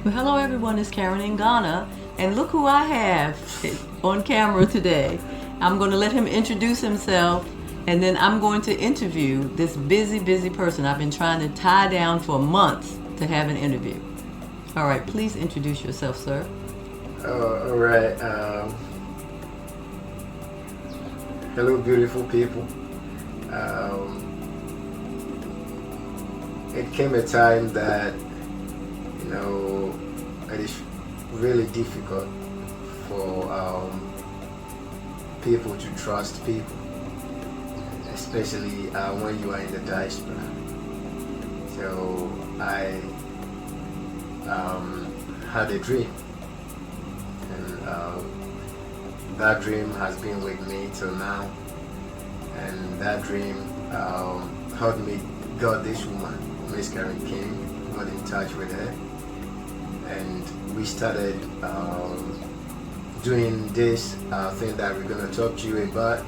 Well, hello everyone, it's Karen in Ghana, and look who I have on camera today. I'm going to let him introduce himself, and then I'm going to interview this busy person I've been trying to tie down for months to have an interview. All right, please introduce yourself, sir. All right. Hello, beautiful people. It came a time that, it is really difficult for people to trust people, especially when you are in the diaspora. So I had a dream, and that dream has been with me till now. And that dream helped me got this woman, Miss Karen King, got in touch with her, and we started doing this thing that we're going to talk to you about.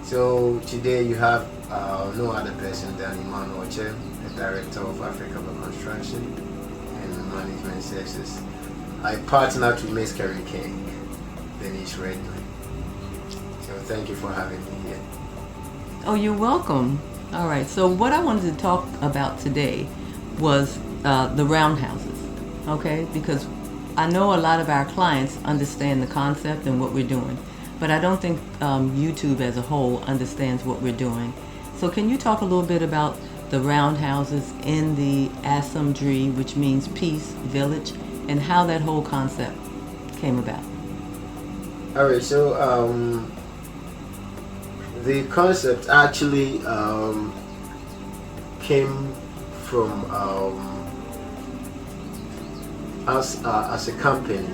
So today you have no other person than Emmanuel Okyem, the Director of Affordable Construction and Management Services. I partnered with Miss Karen King, Denise Redmond. So thank you for having me here. Oh, you're welcome. All right, so what I wanted to talk about today was the roundhouses, okay? Because I know a lot of our clients understand the concept and what we're doing, but I don't think YouTube as a whole understands what we're doing. So can you talk a little bit about the roundhouses in the Asomdwe, which means peace, village, and how that whole concept came about? All right, so the concept actually came from us as a company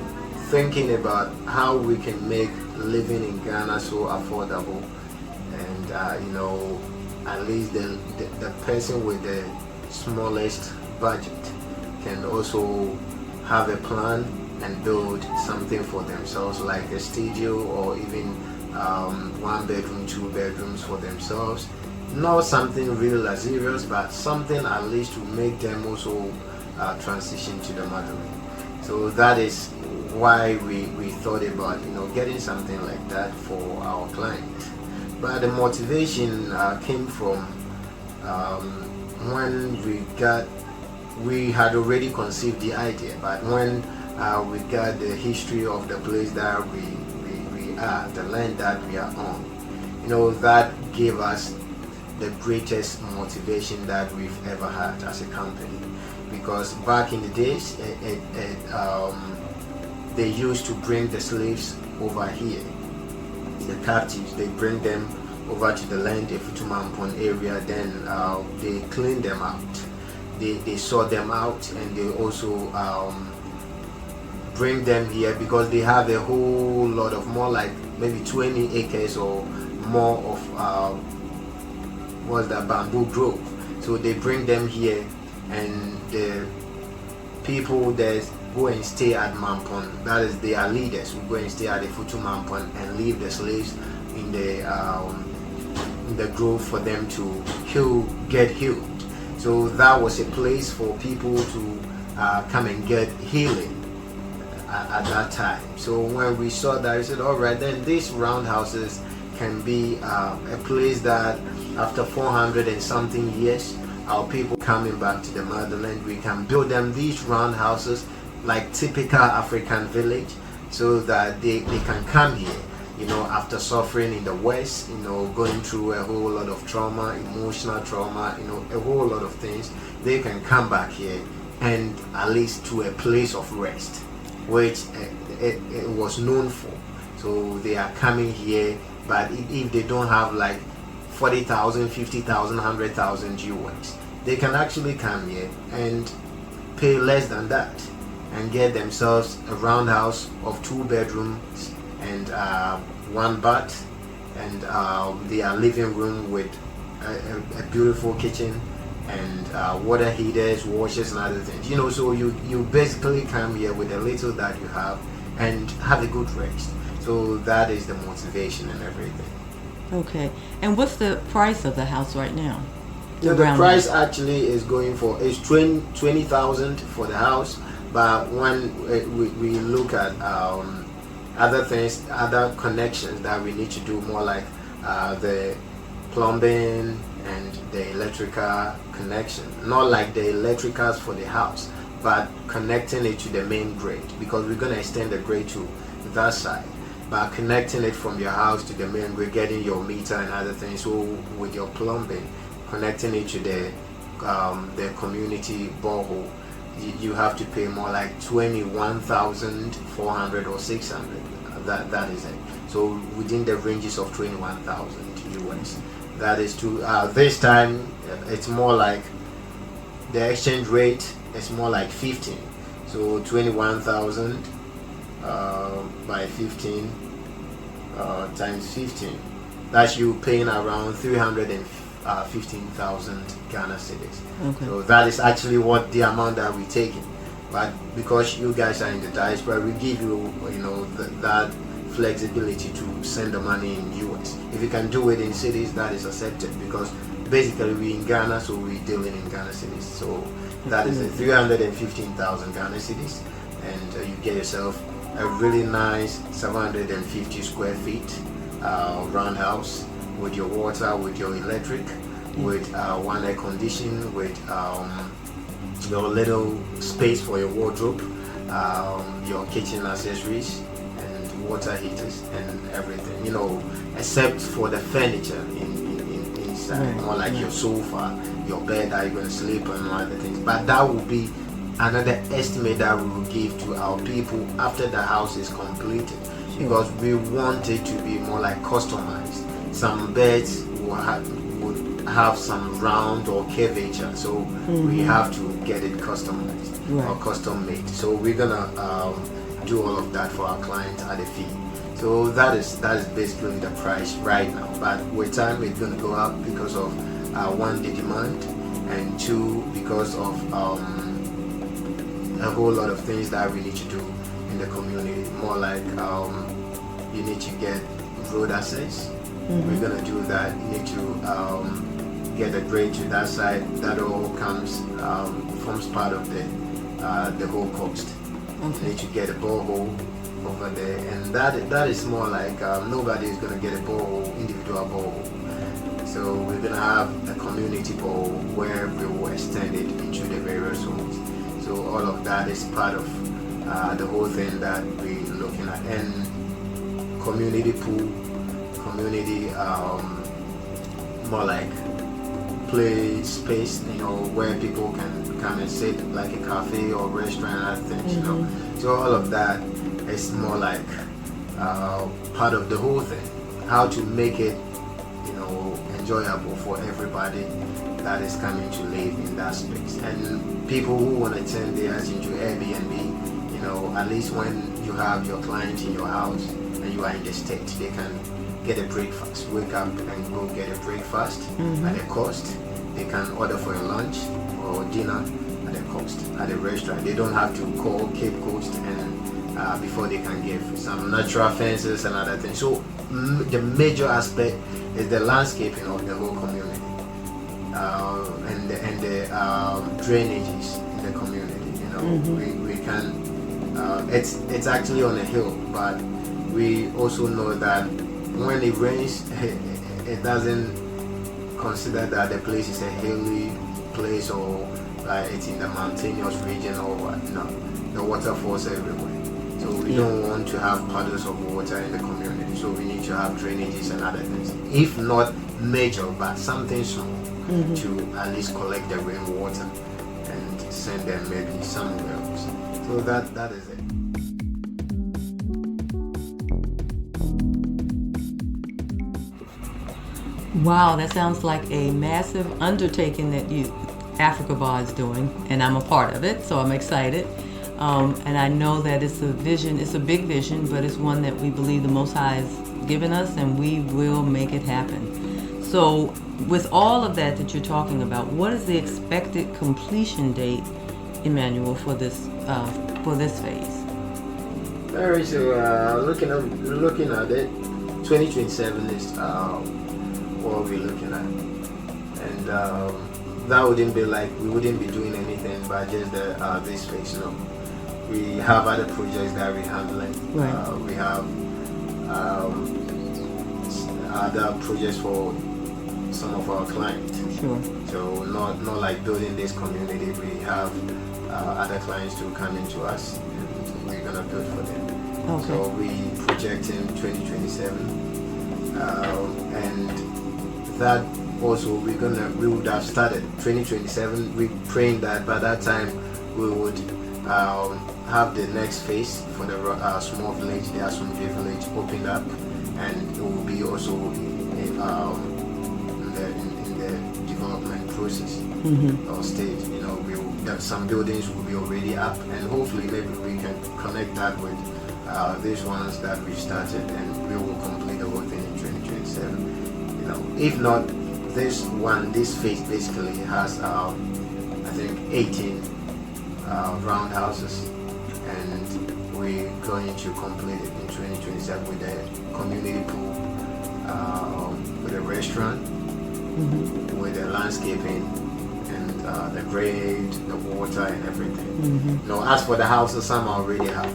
thinking about how we can make living in Ghana so affordable, and at least the person with the smallest budget can also have a plan and build something for themselves, like a studio or even 1 bedroom, 2 bedrooms for themselves. Not something really luxurious, but something at least to make them also transition to the motherland. So that is why we thought about getting something like that for our clients. But the motivation came from when we had already conceived the idea, but when we got the history of the place that we are, the land that we are on, that gave us the greatest motivation that we've ever had as a company. Because back in the days, they used to bring the slaves over here, the captives. They bring them over to the land, the Futumampon area, then they clean them out. They sort them out, and they also bring them here because they have a whole lot of, more like maybe 20 acres or more of bamboo grove. So they bring them here, and the people that go and stay at Mampon, that is their leaders, will go and stay at the Futu Mampon and leave the slaves in the grove for them to get healed. So that was a place for people to come and get healing at that time. So when we saw that, we said, all right, then these roundhouses can be a place that after 400 and something years, our people coming back to the motherland, we can build them these roundhouses like typical African village, so that they can come here, after suffering in the West, going through a whole lot of trauma, emotional trauma, a whole lot of things. They can come back here and at least to a place of rest, which it was known for. So they are coming here, but if they don't have like 40,000, 50,000, 100,000 US, they can actually come here and pay less than that and get themselves a roundhouse of 2 bedrooms and 1 bath, and their living room with a beautiful kitchen and water heaters, washers, and other things. So you basically come here with a little that you have and have a good rest. So that is the motivation and everything. Okay, and what's the price of the house right now? The price actually is going for 20,000 for the house, But when we look at other things, other connections that we need to do, more like the plumbing and the electrical connection, not like the electricals for the house, but connecting it to the main grid, because we're going to extend the grid to that side. But connecting it from your house to the main grid, getting your meter and other things. So with your plumbing, connecting it to the community borehole, you have to pay more like 21,400 or 600. That is it. So within the ranges of 21,000 US. That is to this time it's more like the exchange rate is more like 15. So 21,000 by 15 times 15. That's you paying around 315,000 Ghana cedis. Okay. So that is actually what the amount that we're taking. But because you guys are in the diaspora, we give you, that flexibility to send the money in US. If you can do it in cities, that is accepted, because basically we're in Ghana, so we're dealing in Ghana cities. So that is 315,000 Ghana cities, and you get yourself a really nice 750 square feet round house with your water, with your electric, with one air condition, with your little space for your wardrobe, your kitchen accessories, and water heaters and everything, except for the furniture inside, more like your sofa, your bed that you're going to sleep on, and other things. But that will be another estimate that we will give to our people after the house is completed, because we want it to be more like customized. Some beds would have some round or curvature, so we have to get it customized or custom made. So we're gonna do all of that for our clients at a fee. So that is basically the price right now. But with time, it's gonna go up because of one, the demand, and two, because of a whole lot of things that we need to do in the community. More like you need to get road access. We're gonna do that. You need to get a grade to that side. That all forms part of the whole cost. You need to get a borehole over there, and that is more like nobody is gonna get a borehole, individual borehole. So we're gonna have a community borehole where we will extend it into the various homes. So all of that is part of the whole thing that we're looking at, and community pool, community more like play space, where people can come and sit, like a cafe or restaurant and other things, So all of that is more like part of the whole thing. How to make it, enjoyable for everybody that is coming to live in that space. And people who want to turn theirs into Airbnb, at least when you have your client in your house and you are in the States, they can get a breakfast, wake up and go get a breakfast at a cost. They can order for a lunch or dinner at a cost at a restaurant. They don't have to call Cape Coast and before they can give some natural fences and other things. So the major aspect is the landscaping of the whole community and the drainages in the community. We can. It's actually on a hill, but we also know that when it rains, it doesn't consider that the place is a hilly place or like it's in the mountainous region or what. No, the water falls everywhere. So we don't want to have puddles of water in the community. So we need to have drainages and other things. If not major, but something small to at least collect the rainwater and send them maybe somewhere else. So that is it. Wow, that sounds like a massive undertaking that Africa Bar is doing, and I'm a part of it, so I'm excited. And I know that it's a vision, it's a big vision, but it's one that we believe the Most High has given us, and we will make it happen. So with all of that you're talking about, what is the expected completion date, Emmanuel, for this phase? Alright, so looking at it, 2027 is what we're looking at, and that wouldn't be like we wouldn't be doing anything but just this phase, we have other projects that we're handling. Right. We have other projects for some of our clients. Sure. So not like building this community. We have other clients to come into us, and we're gonna build for them. Okay. So we project in 2027, and that also we would have started 2027. We praying that by that time we would have the next phase for the small village, the Asomdwe Village, opened up, and it will be also in the development process or stage. You know, some buildings will be already up, and hopefully maybe we can connect that with these ones that we started, and we will complete the whole thing in 2027. You know, if not, this phase basically has I think 18 roundhouses, and we're going to complete it in 2027 with a community pool, with a restaurant, with the landscaping, and the grade, the water, and everything. You know, as for the houses, some are already up.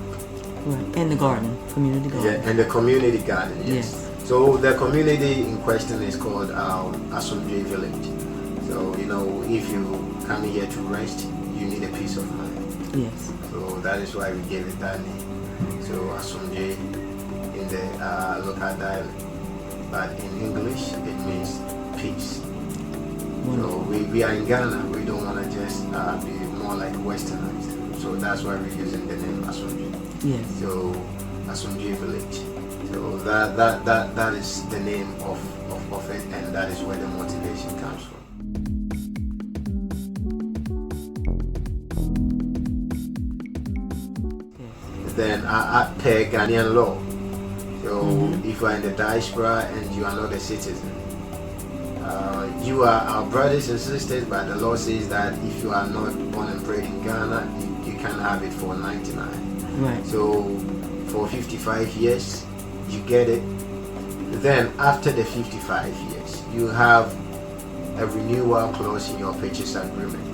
Right. And the garden, community garden. Yeah, and the community garden, yes. So the community in question is called Asomdwe Village. So, you know, if you come here to rest, you need a peace of mind. Yes. So that is why we gave it that name. So Asomdwe in the local dialect, but in English it means peace. Wonderful. So we are in Ghana. We don't want to just be more like westernized. So that's why we're using the name Asomdwe. Yes. So Asomdwe Village. So that is the name of it, and that is where the motivation comes from. Yes. Then per Ghanaian law. So if you are in the diaspora and you are not a citizen, you are our brothers and sisters, but the law says that if you are not born and bred in Ghana, you can have it for 99. Right. So for 55 years, you get it. Then after the 55 years, you have a renewal clause in your purchase agreement.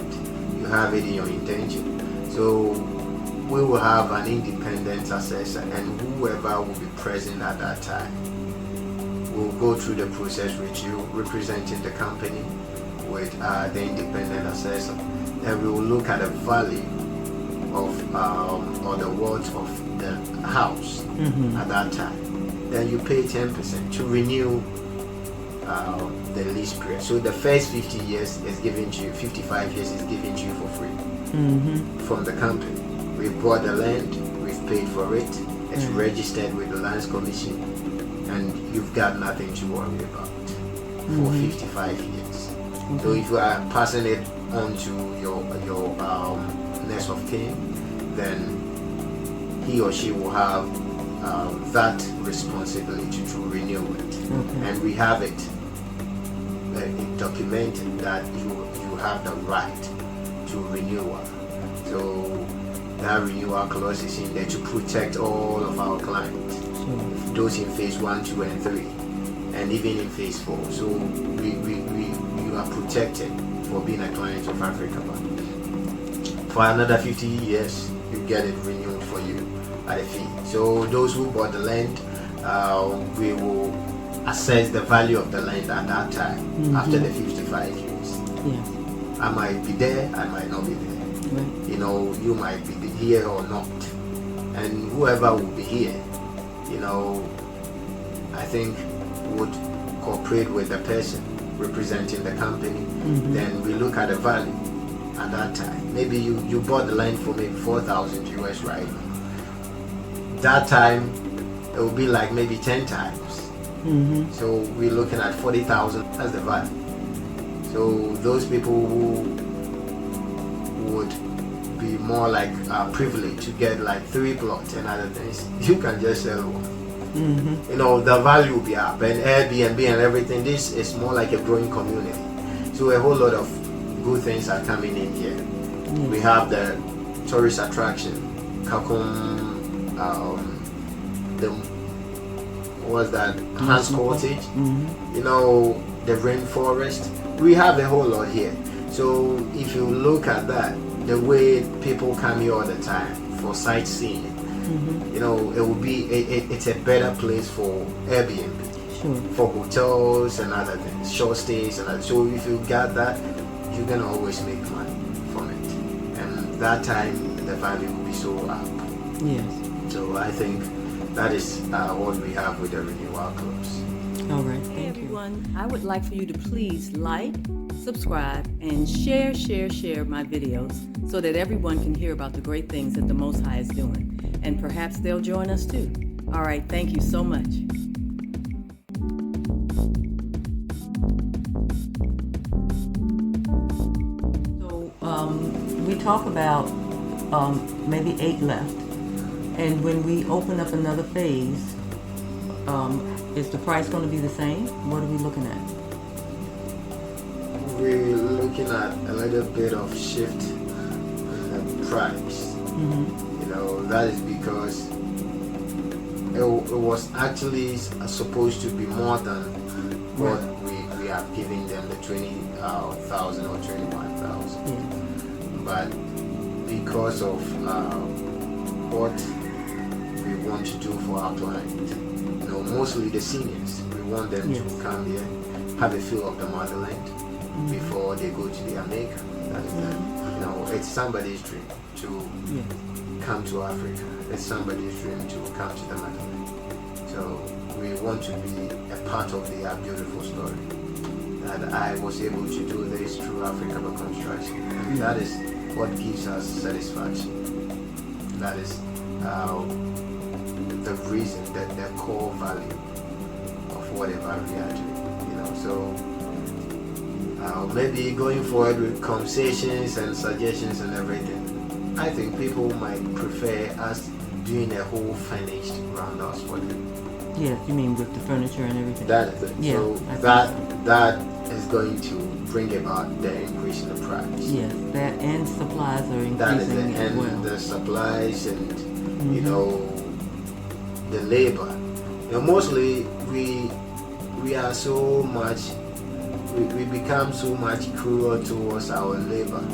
You have it in your intention. So we will have an independent assessor, and whoever will be present at that time will go through the process with you, representing the company with the independent assessor. Then we will look at the value of or the worth of the house at that time. Then you pay 10% to renew the lease period. So the first 50 years is given to you, 55 years is given to you for free from the company. We've bought the land, we've paid for it, it's registered with the Lands Commission, and you've got nothing to worry about for 55 years. So if you are passing it on to your next of kin, then he or she will have that responsibility to renew it. And we have it documented that you have the right to renewal. So that renewal clause is in there to protect all of our clients, those in phase 1, 2, and 3, and even in phase 4. So you are protected for being a client of Africa Bank. For another 50 years, you get it renewed for you at a fee. So those who bought the land, we will assess the value of the land at that time after the 55 years. Yes. I might be there, I might not be there. Right. You know, you might be here or not. And whoever will be here, you know, I think would cooperate with the person representing the company. Then we look at the value at that time. Maybe you bought the land for maybe 4,000 US right now. That time it will be like maybe 10 times. So we're looking at 40,000 as the value. So those people who would be more like privileged to get like 3 plots and other things, you can just sell one. You know, the value will be up, and Airbnb and everything. This is more like a growing community. So a whole lot of good things are coming in here. We have the tourist attraction, Kakum, Hans Cottage, you know, the rainforest. We have a whole lot here. So if you look at that, the way people come here all the time for sightseeing. You know, it will be it's a better place for Airbnb, for hotels and other things, short stays and other. So if you got that, you're gonna always make money from it, and that time the value will be so up. Yes. So I think that is what we have with the renewal clubs. All right. Hey everyone, I would like for you to please like, subscribe, and share my videos so that everyone can hear about the great things that the Most High is doing. And perhaps they'll join us too. All right, thank you so much. So we talk about maybe 8 left. And when we open up another phase, is the price going to be the same? What are we looking at? We're looking at a little bit of shift in the price. You know, that is because it was actually supposed to be more than what we have given them, the 20,000 or 21,000. But because of what we want to do for our client, you know, mostly the seniors, we want them to come here, have a feel of the motherland before they go to the America. That is you know, it's somebody's dream to come to Africa. It's somebody's dream to come to the motherland. So we want to be a part of their beautiful story. That I was able to do this through Africa by construction, and that is what gives us satisfaction. That is the reason, that the core value of whatever we are doing. You know, so maybe going forward with conversations and suggestions and everything, I think people might prefer us doing a whole finished roundhouse for them. Yes, you mean with the furniture and everything? That is it. Yeah, so that is going to bring about the increase in the price. Yes, that and supplies are increasing that is it. as And well. the supplies and you know, the labor. You know, mostly we are so much, we become so much cruel towards our labor,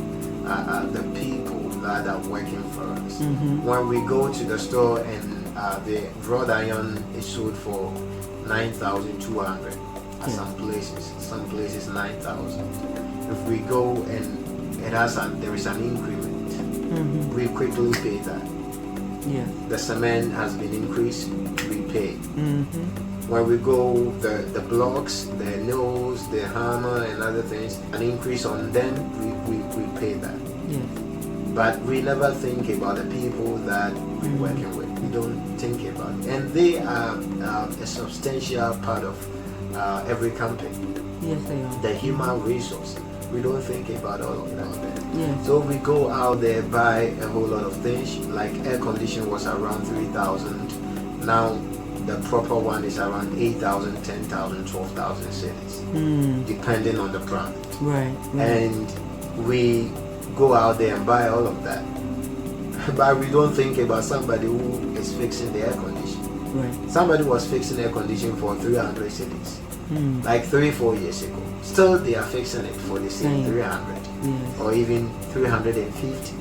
the people that are working for us. When we go to the store and the wrought iron is sold for 9,200 at some places 9,000. If we go and there is an increment, we quickly pay that. The cement has been increased, we pay. When we go, the blocks, the nails, the hammer and other things, an increase on them, we pay that. But we never think about the people that we're working with. We don't think about it. And they are a substantial part of every company. Yes, they are. The human resource. We don't think about all of that. Yeah. So we go out there, buy a whole lot of things, like air condition was around 3,000. Now the proper one is around 8,000, 10,000, 12,000 cities, depending on the brand. Right. And we go out there and buy all of that. But we don't think about somebody who is fixing the air condition. Right. Somebody was fixing air condition for 300 cities, like 3-4 years ago. Still they are fixing it for the same 300 or even 350.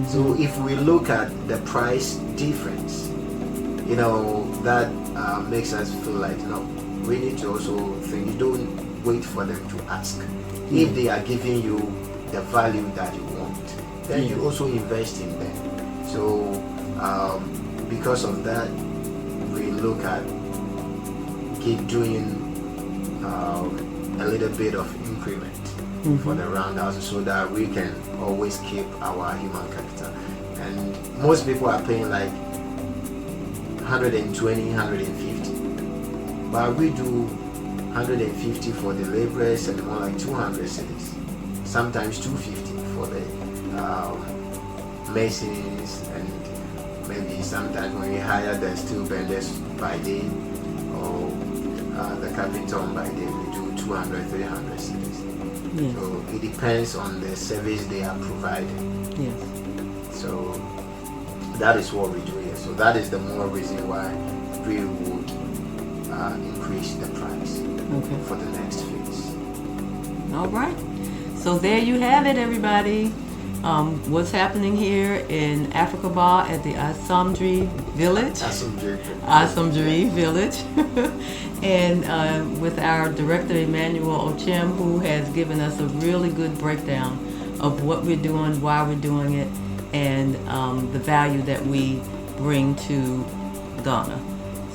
So if we look at the price difference, you know, that makes us feel like, you know, we need to also think. You don't wait for them to ask. If they are giving you the value that you want, then you also invest in them. So because of that, we look at keep doing a little bit of increment for the roundhouses so that we can always keep our human capital. And most people are paying like 120, 150, but we do 150 for the laborers and more like 200 cities, sometimes 250 for the masons, and maybe sometimes when we hire the steel benders by day or the carpenter by day, we do 200, 300 cities. So it depends on the service they are providing. So that is what we do here. So that is the more reason why we would increase the price for the next phase. All right. So there you have it, everybody. what's happening here in Africa Bar at the Asomdwe Village. Asomdwe Village. And with our director, Emmanuel Okyem, who has given us a really good breakdown of what we're doing, why we're doing it, and the value that we bring to Ghana.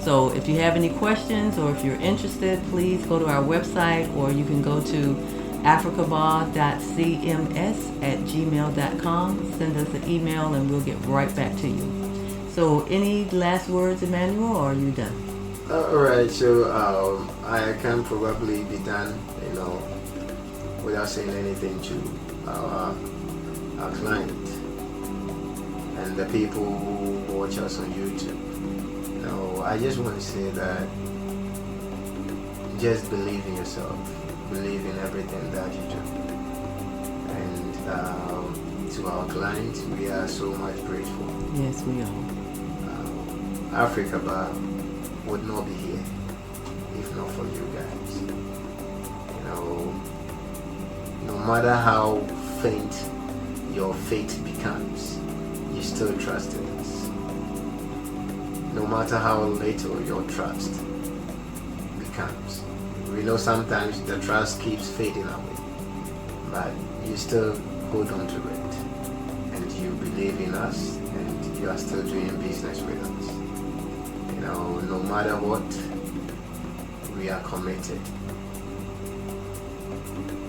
So if you have any questions or if you're interested, please go to our website, or you can go to africabar.cms@gmail.com. Send us an email and we'll get right back to you. So any last words, Emmanuel, or are you done? All right, so I can probably be done, without saying anything to our client and the people who watch us on YouTube. I just want to say that just believe in yourself, believe in everything that you do. And to our clients, we are so much grateful. Yes, we are. Africa Bar would not be here if not for you guys. No matter how faint your faith becomes, you still trust in us. No matter how little your trust becomes. We know sometimes the trust keeps fading away, but you still hold on to it, and you believe in us, and you are still doing business with us. No matter what, we are committed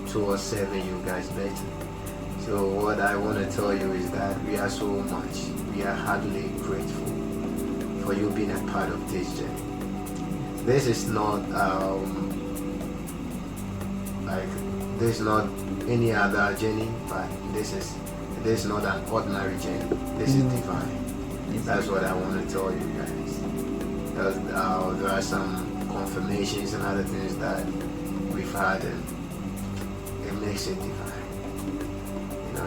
towards serving you guys better. So what I want to tell you is that we are heartily grateful for you being a part of this journey. This is not any other journey, but this is not an ordinary journey. This is divine. That's what I want to tell you guys. There are some confirmations and other things that we've had, and it makes it divine.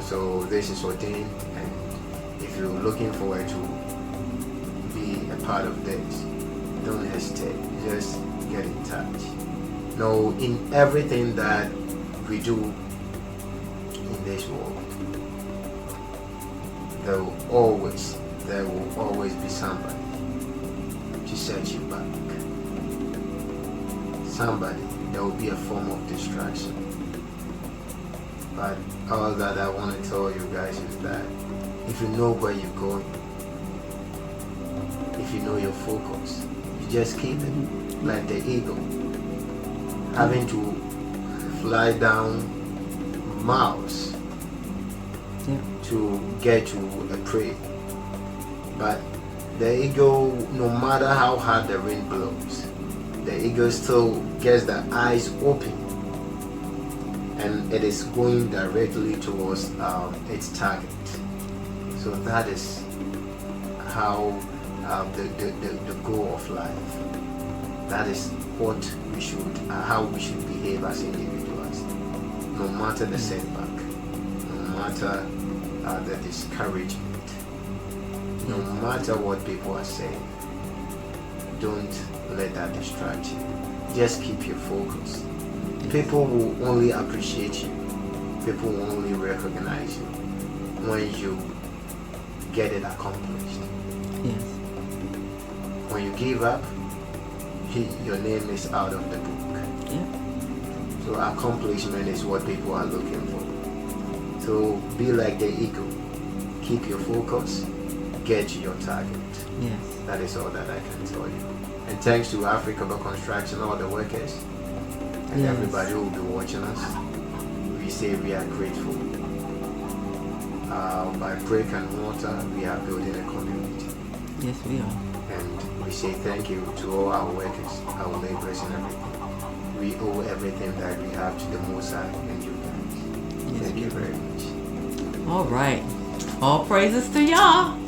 So this is ordained, and if you're looking forward to be a part of this, don't hesitate. Just get in touch. In everything that we do in this world, there will always be somebody to set you back. There will be a form of distraction. But all that I want to tell you guys is that if you know where you're going, if you know your focus, you just keep it like the eagle, having to fly down miles to get to a prey. But the eagle, no matter how hard the wind blows, the eagle still gets the eyes open, and it is going directly towards its target. So that is how the goal of life. That is how we should behave as individuals, no matter the setback, no matter the discouragement, no matter what people are saying. Don't let that distract you. Just keep your focus. People will only appreciate you. People will only recognize you when you get it accomplished. Yes. When you give up, your name is out of the book. Yeah. So accomplishment is what people are looking for. So be like the eagle. Keep your focus. Get to your target. Yes. That is all that I can tell you. And thanks to Africa Bar Construction, all the workers, and everybody who will be watching us. We say we are grateful. By brick and mortar, we are building a community. Yes, we are. And we say thank you to all our workers, our laborers and everything. We owe everything that we have to the Most High and you guys. Yes, Thank you very much. All right. All praises to y'all.